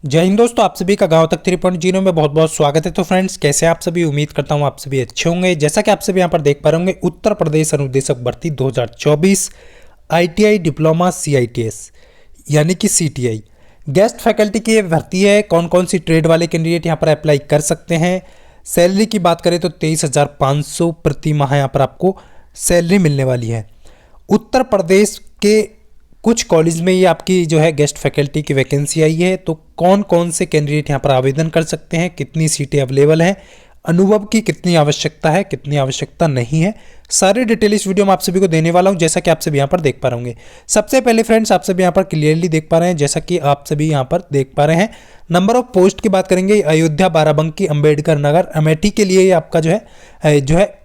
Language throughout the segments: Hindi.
जय हिंद दोस्तों, आप सभी का गांव तक 3.0 में बहुत बहुत स्वागत है। तो फ्रेंड्स, कैसे आप सभी? उम्मीद करता हूं आप सभी अच्छे होंगे। जैसा कि आप सभी यहां पर देख पा रहे होंगे, उत्तर प्रदेश अनुदेशक भर्ती 2024 आईटीआई डिप्लोमा सीआईटीएस यानी कि सीटीआई गेस्ट फैकल्टी की ये भर्ती है। कौन कौन सी ट्रेड वाले कैंडिडेट यहां पर अप्लाई कर सकते हैं? सैलरी की बात करें तो 23,500 प्रति माह यहां पर आपको सैलरी मिलने वाली है। उत्तर प्रदेश के कुछ कॉलेज में ये आपकी जो है गेस्ट फैकल्टी की वैकेंसी आई है। तो कौन कौन से कैंडिडेट यहाँ पर आवेदन कर सकते हैं, कितनी सीटें अवेलेबल हैं, अनुभव की कितनी आवश्यकता है, कितनी आवश्यकता नहीं है, सारे डिटेल इस वीडियो में आप सभी को देने वाला हूं, जैसा कि आप सभी यहाँ पर देख पा रहे होंगे। सबसे पहले फ्रेंड्स, आप सभी यहाँ पर क्लियरली देख पा रहे हैं, जैसा कि आप सभी यहाँ पर देख पा रहे हैं। नंबर ऑफ पोस्ट की बात करेंगे, अयोध्या, बाराबंकी, अंबेडकर नगर, अमेठी के लिए आपका जो है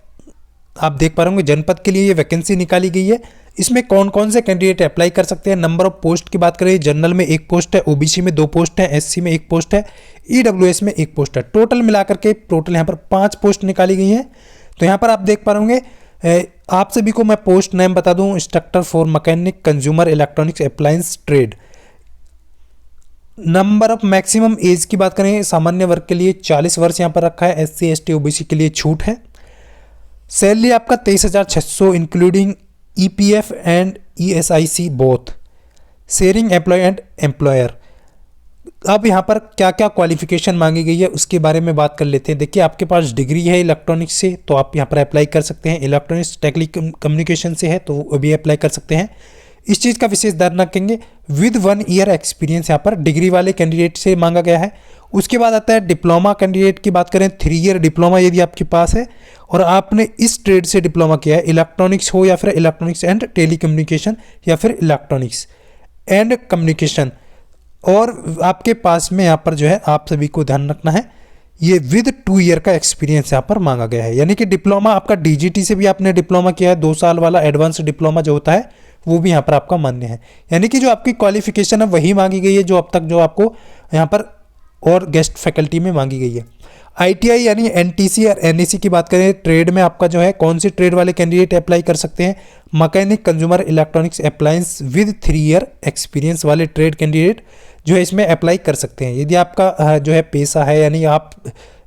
आप देख पा रहे होंगे जनपद के लिए ये वैकेंसी निकाली गई है। इसमें कौन कौन से कैंडिडेट अप्लाई कर सकते हैं? नंबर ऑफ पोस्ट की बात करें, जनरल में 1 पोस्ट है, ओबीसी में 2 पोस्ट है, एससी में 1 पोस्ट है, ईडब्ल्यूएस में 1 पोस्ट है। टोटल मिलाकर के यहाँ पर 5 पोस्ट निकाली गई हैं। तो यहाँ पर आप देख पा रहे होंगे, आप सभी को मैं पोस्ट नेम बता दूं, instructor for mechanic consumer electronics appliance trade. Number of maximum age की बात करें, सामान्य वर्ग के लिए 40 वर्ष यहाँ पर रखा है, एससी एसटी ओबीसी के लिए छूट है। सैलरी आपका 23,600 including EPF and ESIC both, sharing employ and employer. अब यहाँ पर क्या क्या क्वालिफिकेशन मांगी गई है उसके बारे में बात कर लेते हैं। देखिए, आपके पास डिग्री है इलेक्ट्रॉनिक्स से तो आप यहाँ पर अप्लाई कर सकते हैं। इलेक्ट्रॉनिक्स टेक्निकल कम्युनिकेशन से है तो अभी अप्लाई कर सकते हैं। इस चीज़ का विशेष ध्यान रखेंगे, विद 1 ईयर एक्सपीरियंस यहाँ पर डिग्री वाले कैंडिडेट से मांगा गया है। उसके बाद आता है डिप्लोमा कैंडिडेट की बात करें, 3 ईयर डिप्लोमा यदि आपके पास है और आपने इस ट्रेड से डिप्लोमा किया है, इलेक्ट्रॉनिक्स हो या फिर इलेक्ट्रॉनिक्स एंड टेलीकम्युनिकेशन या फिर इलेक्ट्रॉनिक्स एंड कम्युनिकेशन, और आपके पास में यहाँ पर जो है आप सभी को ध्यान रखना है, ये विद 2 ईयर का एक्सपीरियंस यहाँ पर मांगा गया है। यानी कि डिप्लोमा आपका डीजीटी से भी आपने डिप्लोमा किया है, 2 साल वाला एडवांस डिप्लोमा जो होता है वो भी यहाँ पर आपका मान्य है। यानी कि जो आपकी क्वालिफिकेशन है वही मांगी गई है जो अब तक जो आपको यहाँ पर और गेस्ट फैकल्टी में मांगी गई है। आईटीआई यानी एनटीसी और एनईसी की बात करें, ट्रेड में आपका जो है कौन सी ट्रेड वाले कैंडिडेट अप्लाई कर सकते हैं? Mechanic consumer electronics appliance with 3 year experience वाले ट्रेड कैंडिडेट जो है इसमें अप्लाई कर सकते हैं। यदि आपका जो है पेशा है, यानी आप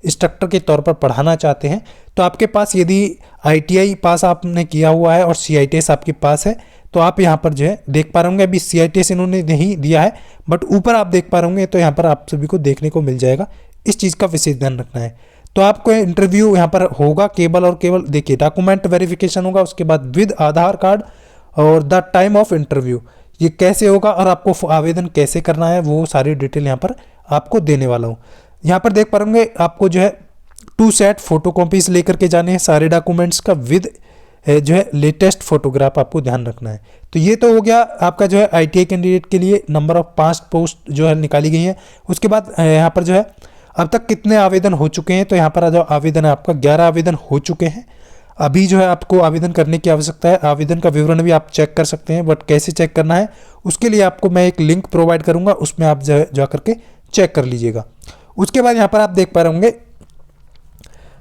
इंस्ट्रक्टर के तौर पर पढ़ाना चाहते हैं, तो आपके पास यदि आईटीआई पास आपने किया हुआ है और सीआईटीएस आपके पास है तो आप यहाँ पर जो है देख पा रहे होंगे, अभी सीआईटीएस इन्होंने नहीं दिया है बट ऊपर आप देख पा रहे होंगे, तो यहाँ पर आप सभी को देखने को मिल जाएगा। इस चीज़ का विशेष ध्यान रखना है। तो आपको इंटरव्यू यहाँ पर होगा केवल और केवल, देखिए, डॉक्यूमेंट वेरिफिकेशन होगा, उसके बाद विद आधार कार्ड और द टाइम ऑफ इंटरव्यू ये कैसे होगा और आपको आवेदन कैसे करना है वो सारी डिटेल यहाँ पर आपको देने वाला हूँ। यहाँ पर देख पा रहे होंगे, आपको जो है 2 सेट फोटो कॉपीज लेकर के जाने हैं सारे डॉक्यूमेंट्स का, विद जो है लेटेस्ट फोटोग्राफ आपको ध्यान रखना है। तो ये तो हो गया आपका जो है आईटीआई कैंडिडेट के लिए नंबर ऑफ 5 पोस्ट जो है निकाली गई हैं। उसके बाद यहाँ पर जो है अब तक कितने आवेदन हो चुके हैं, तो यहाँ पर जो आवेदन है आपका 11 आवेदन हो चुके हैं। अभी जो है आपको आवेदन करने की आवश्यकता है। आवेदन का विवरण भी आप चेक कर सकते हैं, बट कैसे चेक करना है उसके लिए आपको मैं एक लिंक प्रोवाइड करूँगा, उसमें आप जा करके चेक कर लीजिएगा। उसके बाद यहाँ पर आप देख पा रहे होंगे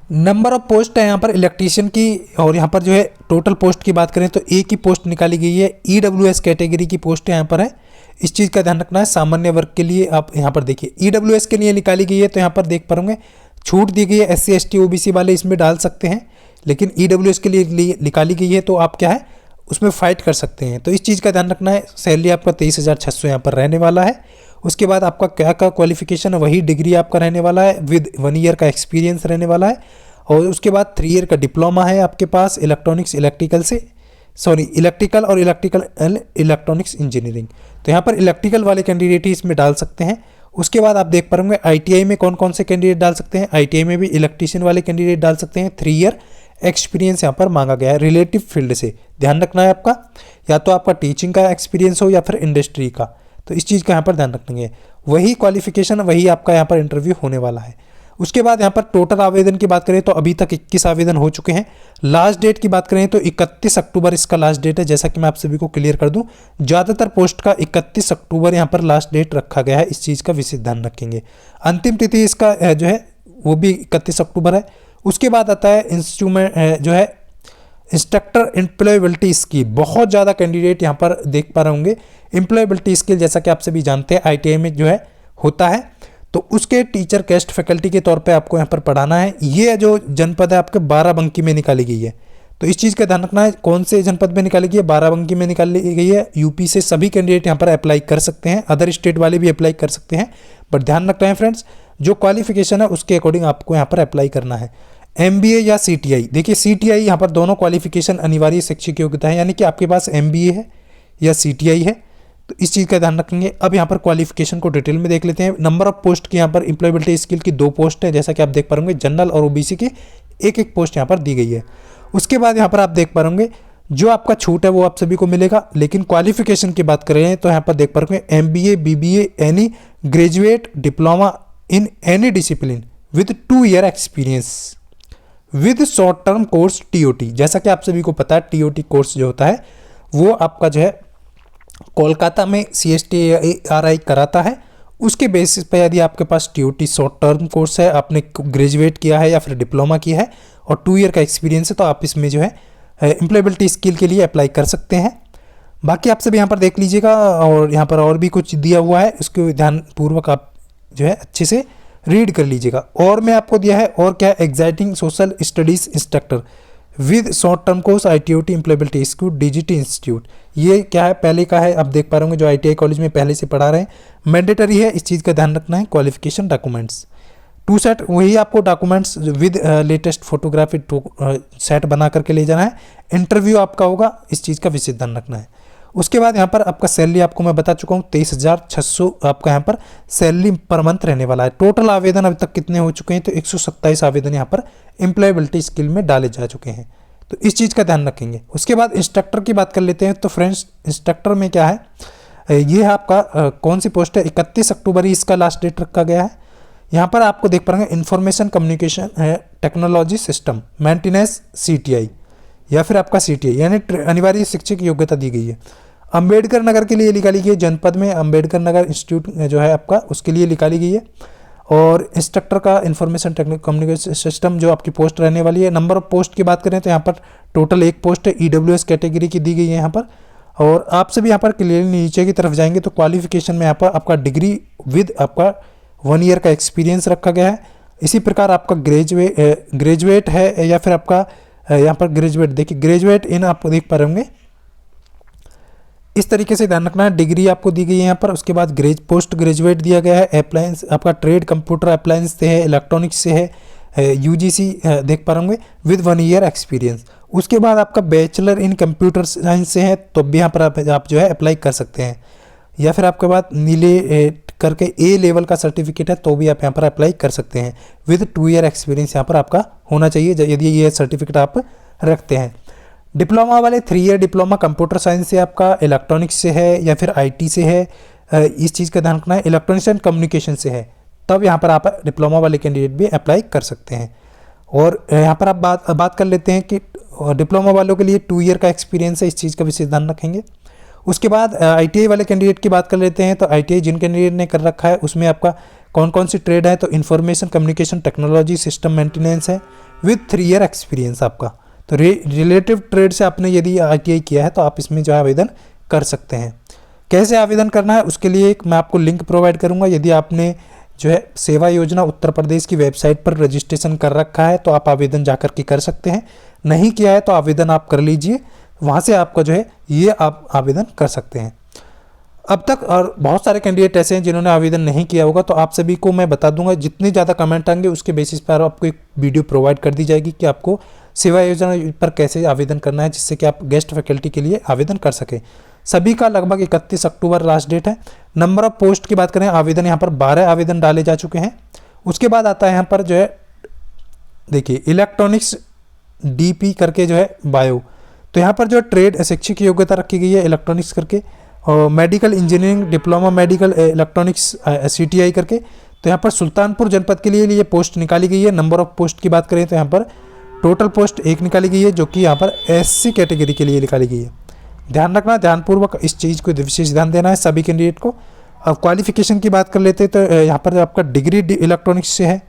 नंबर ऑफ पोस्ट है यहाँ पर इलेक्ट्रीशियन की, और यहाँ पर जो है टोटल पोस्ट की बात करें तो एक ही पोस्ट निकाली गई है। ईडब्ल्यूएस कैटेगरी की पोस्ट यहाँ पर है, इस चीज़ का ध्यान रखना है। सामान्य वर्ग के लिए आप यहाँ पर देखिए ईडब्ल्यूएस के लिए निकाली गई है, तो यहाँ पर देख पाओगे छूट दी गई है, एससी एसटी ओबीसी वाले इसमें डाल सकते हैं, लेकिन ईडब्ल्यूएस के लिए निकाली गई है तो आप क्या है उसमें फाइट कर सकते हैं। तो इस चीज़ का ध्यान रखना है। सैलरी आपका 23,600 यहाँ पर रहने वाला है। उसके बाद आपका क्या क्या क्वालिफिकेशन है, वही डिग्री आपका रहने वाला है, विद 1 ईयर का एक्सपीरियंस रहने वाला है। और उसके बाद 3 ईयर का डिप्लोमा है आपके पास इलेक्ट्रॉनिक्स इलेक्ट्रिकल और इलेक्ट्रॉनिक्स इंजीनियरिंग। तो यहाँ पर इलेक्ट्रिकल वाले कैंडिडेट ही इसमें डाल सकते हैं। उसके बाद आप देख पा रहे आईटीआई में कौन कौन से कैंडिडेट डाल सकते हैं। आईटीआई में भी इलेक्ट्रीशियन वाले कैंडिडेट डाल सकते हैं। 3 ईयर एक्सपीरियंस यहाँ पर मांगा गया है रिलेटिव फील्ड से, ध्यान रखना है आपका, या तो आपका टीचिंग का एक्सपीरियंस हो या फिर इंडस्ट्री का, तो इस चीज़ का यहाँ पर ध्यान रखेंगे। वही क्वालिफिकेशन वही आपका यहाँ पर इंटरव्यू होने वाला है। उसके बाद यहाँ पर टोटल आवेदन की बात करें तो अभी तक 21 आवेदन हो चुके हैं। लास्ट डेट की बात करें तो 31 अक्टूबर इसका लास्ट डेट है, जैसा कि मैं आप सभी को क्लियर कर दूं। ज़्यादातर पोस्ट का 31 अक्टूबर यहाँ पर लास्ट डेट रखा गया है, इस चीज़ का विशेष ध्यान रखेंगे। अंतिम तिथि इसका जो है वो भी 31 अक्टूबर है। उसके बाद आता है इंस्ट्रूमेंट जो है इंस्ट्रक्टर एम्प्लॉयबिलिटी स्किल, बहुत ज़्यादा कैंडिडेट यहाँ पर देख पा रहे होंगे। एम्प्लॉयबिलिटी स्किल जैसा कि आप सभी जानते हैं आईटीआई में जो है होता है, तो उसके टीचर गेस्ट फैकल्टी के तौर पे आपको यहाँ पर पढ़ाना है। ये जो जनपद है आपके बाराबंकी में निकाली गई है, तो इस चीज़ का ध्यान रखना है। कौन से जनपद में निकाली गई है? बाराबंकी में निकाली गई है। यूपी से सभी कैंडिडेट यहाँ पर अप्लाई कर सकते हैं, अदर स्टेट वाले भी अप्लाई कर सकते हैं, बट ध्यान रखना है फ्रेंड्स, जो क्वालिफिकेशन है उसके अकॉर्डिंग आपको यहाँ पर अप्लाई करना है। MBA या CTI, देखिए CTI यहाँ पर दोनों क्वालिफिकेशन अनिवार्य शैक्षिक योग्यता है, यानी कि आपके पास MBA है या CTI है, तो इस चीज़ का ध्यान रखेंगे। अब यहाँ पर क्वालिफिकेशन को डिटेल में देख लेते हैं। नंबर ऑफ पोस्ट की यहाँ पर एम्प्लॉयबिलिटी स्किल की 2 पोस्ट है, जैसा कि आप देख पा रहे होंगे। जनरल और OBC की एक पोस्ट यहाँ पर दी गई है। उसके बाद यहाँ पर आप देख पा रहे होंगे जो आपका छूट है वो आप सभी को मिलेगा, लेकिन क्वालिफिकेशन की बात करें तो यहाँ पर देख पा रहे होंगे MBA, BBA, any graduate diploma in any discipline with 2 year experience with short term course TOT। जैसा कि आप सभी को पता है TOT कोर्स जो होता है वो आपका जो है कोलकाता में CSTRI कराता है। उसके बेसिस पे यदि आपके पास TOT शॉर्ट टर्म कोर्स है, आपने ग्रेजुएट किया है या फिर डिप्लोमा किया है और 2 ईयर का एक्सपीरियंस है, तो आप इसमें जो है एम्प्लॉयबिलिटी स्किल के लिए अप्लाई कर सकते हैं। बाकी आप सब यहाँ पर देख लीजिएगा, और यहाँ पर और भी कुछ दिया हुआ है, उसको ध्यानपूर्वक आप जो है अच्छे से रीड कर लीजिएगा। और मैं आपको दिया है और क्या, exciting social studies instructor with short term course ITOT employability institute DGT institute. ये क्या है, पहले का है, आप देख पा रहे होंगे जो ITI कॉलेज में पहले से पढ़ा रहे हैं, मैंडेटरी है, इस चीज़ का ध्यान रखना है। क्वालिफिकेशन डॉक्यूमेंट्स 2 सेट, वही आपको documents with latest photography set बना करके ले जाना है। इंटरव्यू आपका होगा, इस चीज़ का विशेष ध्यान रखना है। उसके बाद यहाँ पर आपका सैलरी आपको मैं बता चुका हूँ 23,600 आपका यहाँ पर सैलरी पर मंथ रहने वाला है। टोटल आवेदन अभी तक कितने हो चुके हैं, तो 127 आवेदन यहाँ पर एम्प्लॉयबिलिटी स्किल में डाले जा चुके हैं, तो इस चीज़ का ध्यान रखेंगे। उसके बाद इंस्ट्रक्टर की बात कर लेते हैं। तो फ्रेंड्स इंस्ट्रक्टर में क्या है, ये है आपका कौन सी पोस्ट है, 31 अक्टूबर ही इसका लास्ट डेट रखा गया है। यहाँ पर आपको देख पाएंगे information communication technology system maintenance CTI या फिर आपका CTI, यानी अनिवार्य शिक्षक योग्यता दी गई है। अंबेडकर नगर के लिए निकाली गई है, जनपद में अंबेडकर नगर इंस्टीट्यूट जो है आपका, उसके लिए निकाली गई है। और इंस्ट्रक्टर का इंफॉर्मेशन कम्युनिकेशन सिस्टम जो आपकी पोस्ट रहने वाली है। नंबर ऑफ पोस्ट की बात करें तो यहाँ पर टोटल 1 पोस्ट है, EWS कैटेगरी की दी गई है यहाँ पर। और आप सभी यहाँ पर क्लियरली नीचे की तरफ जाएंगे तो क्वालिफिकेशन में यहाँ पर आपका डिग्री विद आपका 1 ईयर का एक्सपीरियंस रखा गया है। इसी प्रकार आपका ग्रेजुएट है या फिर आपका यहाँ पर ग्रेजुएट, देखिए ग्रेजुएट इन आप देख पा रहे होंगे, इस तरीके से ध्यान रखना है। डिग्री आपको दी गई है यहाँ पर। उसके बाद पोस्ट ग्रेजुएट दिया गया है। अप्लायंस आपका ट्रेड कंप्यूटर अप्लायंस से है, इलेक्ट्रॉनिक्स से है, UGC देख पा रहे होंगे विद 1 ईयर एक्सपीरियंस। उसके बाद आपका बैचलर इन कंप्यूटर साइंस से है, तो भी यहाँ पर आप जो है अप्लाई कर सकते हैं। या फिर आपके बाद नीले करके A लेवल का सर्टिफिकेट है, तो भी आप यहाँ पर अप्लाई कर सकते हैं। विद 2 ईयर एक्सपीरियंस यहाँ पर आपका होना चाहिए यदि ये सर्टिफिकेट आप रखते हैं। डिप्लोमा वाले 3 ईयर डिप्लोमा कंप्यूटर साइंस से आपका, इलेक्ट्रॉनिक्स से है या फिर IT से है, इस चीज़ का ध्यान रखना है। इलेक्ट्रॉनिक्स एंड कम्युनिकेशन से है, तब यहाँ पर आप डिप्लोमा वाले कैंडिडेट भी अप्लाई कर सकते हैं। और यहाँ पर आप बात कर लेते हैं कि डिप्लोमा वालों के लिए 2 ईयर का एक्सपीरियंस है, इस चीज़ का विशेष ध्यान रखेंगे। उसके बाद ITI वाले कैंडिडेट की बात कर लेते हैं। तो ITI जिन कैंडिडेट ने कर रखा है उसमें आपका कौन कौन सी ट्रेड है, तो information communication technology system maintenance है विद 3 ईयर एक्सपीरियंस आपका। तो रिलेटिव ट्रेड से आपने यदि ITI किया है तो आप इसमें जो है आवेदन कर सकते हैं। कैसे आवेदन करना है उसके लिए एक मैं आपको लिंक प्रोवाइड करूंगा। यदि आपने जो है सेवा योजना उत्तर प्रदेश की वेबसाइट पर रजिस्ट्रेशन कर रखा है तो आप आवेदन जाकर के कर सकते हैं, नहीं किया है तो आवेदन आप कर लीजिए, वहाँ से आपका जो है ये आप आवेदन कर सकते हैं। अब तक और बहुत सारे कैंडिडेट ऐसे हैं जिन्होंने आवेदन नहीं किया होगा, तो आप सभी को मैं बता दूंगा, जितने ज़्यादा कमेंट आएंगे उसके बेसिस पर आपको एक वीडियो प्रोवाइड कर दी जाएगी कि आपको सेवा योजना पर कैसे आवेदन करना है, जिससे कि आप गेस्ट फैकल्टी के लिए आवेदन कर सकें। सभी का लगभग 31 अक्टूबर लास्ट डेट है। नंबर ऑफ पोस्ट की बात करें, आवेदन यहाँ पर 12 आवेदन डाले जा चुके हैं। उसके बाद आता है यहाँ पर जो है देखिए इलेक्ट्रॉनिक्स DP करके जो है बायो, तो यहाँ पर जो ट्रेड शैक्षिक योग्यता रखी गई है इलेक्ट्रॉनिक्स करके, और medical engineering diploma medical electronics CTI करके। तो यहाँ पर सुल्तानपुर जनपद के लिए ये पोस्ट निकाली गई है। नंबर ऑफ पोस्ट की बात करें तो यहाँ पर टोटल पोस्ट 1 निकाली गई है, जो कि यहाँ पर SC कैटेगरी के लिए निकाली गई है। ध्यान रखना, ध्यानपूर्वक इस चीज़ को विशेष ध्यान देना है सभी कैंडिडेट को। अब क्वालिफिकेशन की बात कर लेते हैं तो यहाँ पर आपका डिग्री इलेक्ट्रॉनिक्स से है,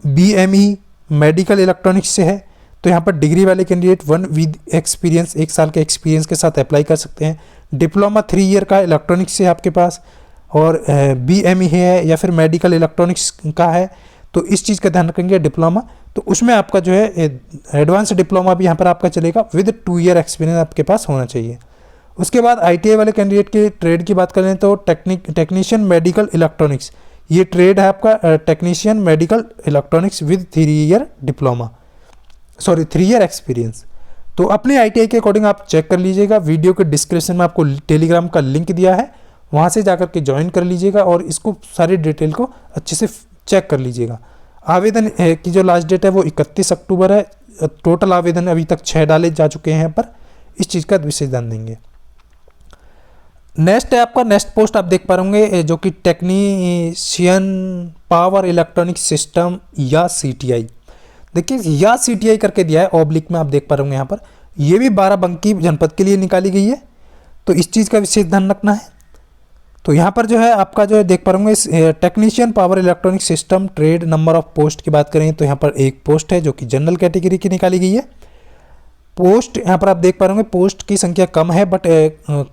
BME मेडिकल इलेक्ट्रॉनिक्स से है, तो यहाँ पर डिग्री वाले कैंडिडेट 1 विद एक्सपीरियंस 1 साल के एक्सपीरियंस के साथ अप्लाई कर सकते हैं। डिप्लोमा 3 ईयर का इलेक्ट्रॉनिक्स से आपके पास, और BME है या फिर मेडिकल इलेक्ट्रॉनिक्स का है, तो इस चीज़ का ध्यान रखेंगे डिप्लोमा, तो उसमें आपका जो है एडवांस डिप्लोमा भी यहाँ पर आपका चलेगा विद 2 ईयर एक्सपीरियंस आपके पास होना चाहिए। उसके बाद ITI वाले कैंडिडेट के ट्रेड की बात करें तो टेक्नीशियन मेडिकल इलेक्ट्रॉनिक्स, ये ट्रेड है आपका technician medical electronics with 3 year diploma, 3 year experience. तो अपने ITI के अकॉर्डिंग आप चेक कर लीजिएगा, वीडियो के डिस्क्रिप्शन में आपको टेलीग्राम का लिंक दिया है, वहाँ से जाकर के ज्वाइन कर लीजिएगा और इसको सारी डिटेल को अच्छे से चेक कर लीजिएगा। आवेदन की जो लास्ट डेट है वो 31 अक्टूबर है। टोटल आवेदन अभी तक 6 डाले जा चुके हैं यहाँ पर, इस चीज़ का विशेष ध्यान देंगे। नेक्स्ट है आपका, नेक्स्ट पोस्ट आप देख पा होंगे जो कि टेक्नीशियन पावर इलेक्ट्रॉनिक सिस्टम या CTI, देखिए या CTI करके दिया है, ऑब्लिक में आप देख पा होंगे यहाँ पर, ये भी बाराबंकी जनपद के लिए निकाली गई है, तो इस चीज़ का विशेष ध्यान रखना है। तो यहाँ पर जो है आपका जो है देख पा होंगे technician power electronic system trade, number of post की बात करें तो यहाँ पर एक पोस्ट है जो कि जनरल कैटेगरी की निकाली गई है। पोस्ट यहाँ पर आप देख पा होंगे पोस्ट की संख्या कम है, बट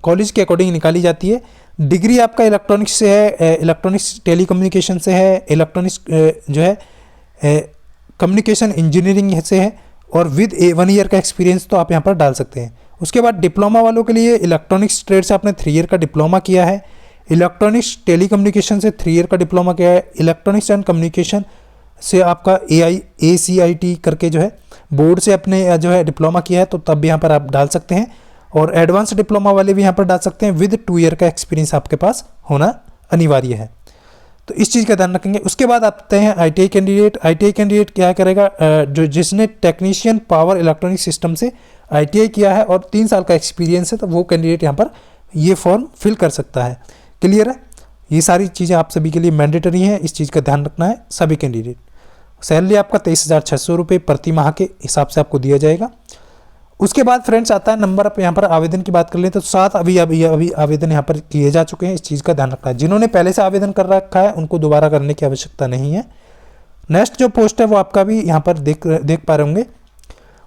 कॉलेज के अकॉर्डिंग निकाली जाती है। डिग्री आपका इलेक्ट्रॉनिक्स से है, इलेक्ट्रॉनिक्स टेलीकम्युनिकेशन से है, इलेक्ट्रॉनिक्स जो है कम्युनिकेशन इंजीनियरिंग से है, और विद 1 ईयर का एक्सपीरियंस तो आप यहाँ पर डाल सकते हैं। उसके बाद डिप्लोमा वालों के लिए इलेक्ट्रॉनिक्स ट्रेड से आपने 3 ईयर का डिप्लोमा किया है, इलेक्ट्रॉनिक्स टेलीकम्युनिकेशन से 3 ईयर का डिप्लोमा किया है, इलेक्ट्रॉनिक्स एंड कम्युनिकेशन से आपका ACIT करके जो है बोर्ड से अपने जो है डिप्लोमा किया है, तो तब भी यहाँ पर आप डाल सकते हैं। और एडवांस डिप्लोमा वाले भी यहाँ पर डाल सकते हैं, विद 2 ईयर का एक्सपीरियंस आपके पास होना अनिवार्य है, तो इस चीज़ का ध्यान रखेंगे। उसके बाद आते हैं ITI कैंडिडेट क्या करेगा, जो जिसने टेक्नीशियन पावर इलेक्ट्रॉनिक सिस्टम से ITI किया है और 3 साल का एक्सपीरियंस है, तो वो कैंडिडेट यहाँ पर ये फॉर्म फिल कर सकता है। क्लियर है, ये सारी चीज़ें आप सभी के लिए मैंडेटरी हैं, इस चीज़ का ध्यान रखना है सभी कैंडिडेट। सैलरी आपका 23,600 रुपये प्रति माह के हिसाब से आपको दिया जाएगा। उसके बाद फ्रेंड्स आता है नंबर ऑफ, यहाँ पर आवेदन की बात कर लें तो 7 अभी आवेदन यहाँ पर किए जा चुके हैं, इस चीज़ का ध्यान रखना है। जिन्होंने पहले से आवेदन कर रखा है उनको दोबारा करने की आवश्यकता नहीं है। नेक्स्ट जो पोस्ट है वो आपका भी यहाँ पर देख पा रहे होंगे,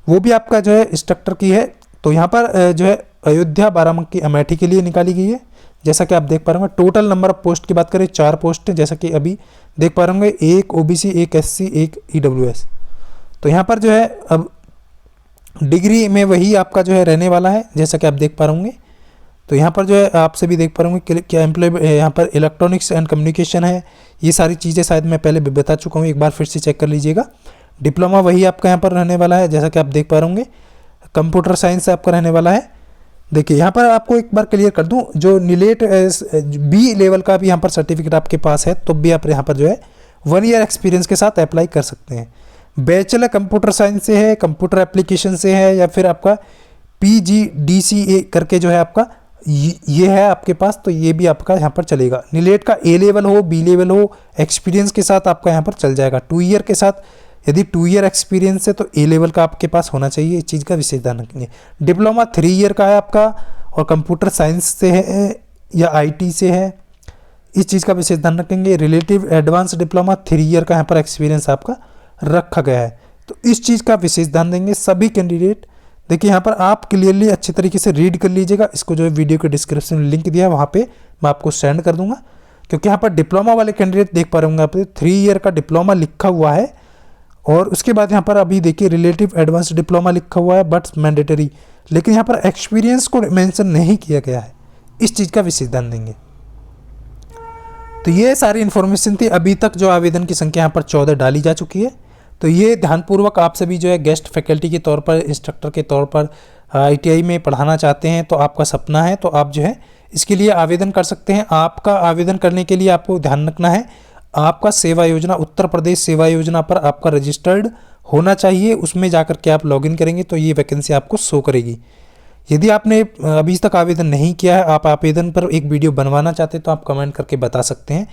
वो भी आपका जो है इंस्ट्रक्टर की है। तो यहाँ पर जो है अयोध्या, बाराबंकी, अमेठी के लिए निकाली गई है। जैसा कि आप देख पा रहे होंगे टोटल नंबर ऑफ पोस्ट की बात करें 4 पोस्ट है, जैसा कि अभी देख पा रहे होंगे, एक OBC, एक SC, एक EWS। तो यहाँ पर जो है अब डिग्री में वही आपका जो है रहने वाला है, जैसा कि आप देख पा रहे होंगे। तो यहाँ पर जो है आप सभी देख पा रहे होंगे क्या एम्प्लॉय यहाँ पर इलेक्ट्रॉनिक्स एंड कम्युनिकेशन है, ये सारी चीज़ें शायद मैं पहले भी बता चुका हूँ, एक बार फिर से चेक कर लीजिएगा। डिप्लोमा वही आपका यहाँ पर रहने वाला है, जैसा कि आप देख पा रहे होंगे। कंप्यूटर साइंस आपका रहने वाला है। देखिए यहाँ पर आपको एक बार क्लियर कर दूं, जो नीलेट B लेवल का भी यहाँ पर सर्टिफिकेट आपके पास है, तो भी आप यहाँ पर जो है 1 ईयर एक्सपीरियंस के साथ अप्लाई कर सकते हैं। बैचलर कंप्यूटर साइंस से है, कंप्यूटर एप्लीकेशन से है, या फिर आपका PGDCA करके जो है आपका ये है आपके पास, तो ये भी आपका यहाँ पर चलेगा। नीलेट का A लेवल हो, B लेवल हो, एक्सपीरियंस के साथ आपका यहाँ पर चल जाएगा। 2 ईयर के साथ, यदि 2 ईयर एक्सपीरियंस है तो A लेवल का आपके पास होना चाहिए, इस चीज़ का विशेष ध्यान रखेंगे। डिप्लोमा 3 ईयर का है आपका, और कंप्यूटर साइंस से है या IT से है, इस चीज़ का विशेष ध्यान रखेंगे। रिलेटिव एडवांस डिप्लोमा 3 ईयर का यहाँ पर एक्सपीरियंस आपका रखा गया है, तो इस चीज़ का विशेष ध्यान देंगे सभी कैंडिडेट। देखिए यहाँ पर आप क्लियरली अच्छे तरीके से रीड कर लीजिएगा, इसको जो है वीडियो के डिस्क्रिप्शन में लिंक दिया है वहाँ पे मैं आपको सेंड कर दूंगा, क्योंकि यहाँ पर डिप्लोमा वाले कैंडिडेट देख पा रहे होंगे आप 3 ईयर का डिप्लोमा लिखा हुआ है, और उसके बाद यहाँ पर अभी देखिए रिलेटिव एडवांस डिप्लोमा लिखा हुआ है बट मैंडेटरी, लेकिन यहाँ पर एक्सपीरियंस को मेंशन नहीं किया गया है, इस चीज़ का विशेष ध्यान देंगे। तो ये सारी इन्फॉर्मेशन थी। अभी तक जो आवेदन की संख्या यहाँ पर 14 डाली जा चुकी है, तो ये ध्यानपूर्वक आप सभी जो है गेस्ट फैकल्टी के तौर पर, इंस्ट्रक्टर के तौर पर ITI में पढ़ाना चाहते हैं, तो आपका सपना है, तो आप जो है इसके लिए आवेदन कर सकते हैं। आपका आवेदन करने के लिए आपको ध्यान रखना है, आपका सेवा योजना, उत्तर प्रदेश सेवा योजना पर आपका रजिस्टर्ड होना चाहिए, उसमें जाकर के आप लॉगिन करेंगे तो ये वैकेंसी आपको शो करेगी। यदि आपने अभी तक आवेदन नहीं किया है, आप आवेदन पर एक वीडियो बनवाना चाहते हैं, तो आप कमेंट करके बता सकते हैं।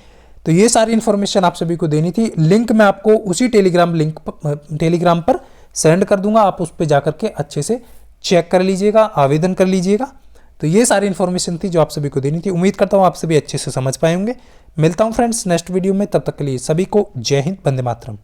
तो ये सारी इन्फॉर्मेशन आप सभी को देनी थी। लिंक मैं आपको उसी टेलीग्राम पर सेंड कर दूंगा, आप उस पर जाकर के अच्छे से चेक कर लीजिएगा, आवेदन कर लीजिएगा। तो ये सारी इन्फॉर्मेशन थी जो आप सभी को देनी थी। उम्मीद करता हूँ आप सभी अच्छे से समझ पाएंगे। मिलता हूँ फ्रेंड्स नेक्स्ट वीडियो में, तब तक के लिए सभी को जय हिंद, वंदे मातरम।